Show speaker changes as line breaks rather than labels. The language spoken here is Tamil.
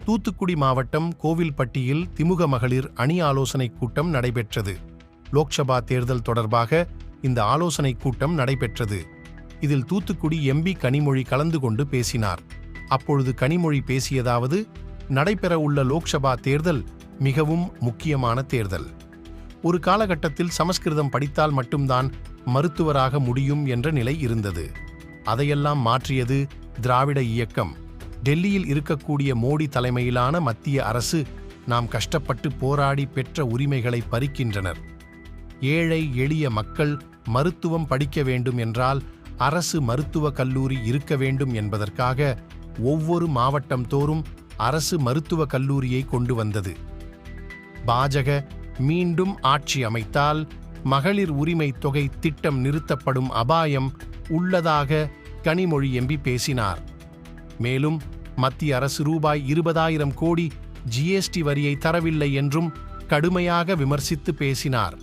தூத்துக்குடி மாவட்டம் கோவில்பட்டியில் திமுக மகளிர் அணி ஆலோசனைக் கூட்டம் நடைபெற்றது. லோக்சபா தேர்தல் தொடர்பாக இந்த ஆலோசனைக் கூட்டம் நடைபெற்றது. இதில் தூத்துக்குடி எம்பி கனிமொழி கலந்து கொண்டு பேசினார். அப்பொழுது கனிமொழி பேசியதாவது: நடைபெறவுள்ள லோக்சபா தேர்தல் மிகவும் முக்கியமான தேர்தல். ஒரு காலகட்டத்தில் சமஸ்கிருதம் படித்தால் மட்டும்தான் மருத்துவராக முடியும் என்ற நிலை இருந்தது. அதையெல்லாம் மாற்றியது திராவிட இயக்கம். டெல்லியில் இருக்கக்கூடிய மோடி தலைமையிலான மத்திய அரசு நாம் கஷ்டப்பட்டு போராடி பெற்ற உரிமைகளை பறிக்கின்றனர். ஏழை எளிய மக்கள் மருத்துவம் படிக்க வேண்டும் என்றால் அரசு மருத்துவக் கல்லூரி இருக்க வேண்டும் என்பதற்காக ஒவ்வொரு மாவட்டம் தோறும் அரசு மருத்துவக் கல்லூரியை கொண்டு வந்தது. பாஜக மீண்டும் ஆட்சி அமைத்தால் மகளிர் உரிமை தொகை திட்டம் நிறுத்தப்படும் அபாயம் உள்ளதாக கனிமொழி எம்பி பேசினார். மேலும் மத்திய அரசு ரூபாய் 20,000 கோடி ஜிஎஸ்டி வரியை தரவில்லை என்றும் கடுமையாக விமர்சித்து பேசினார்.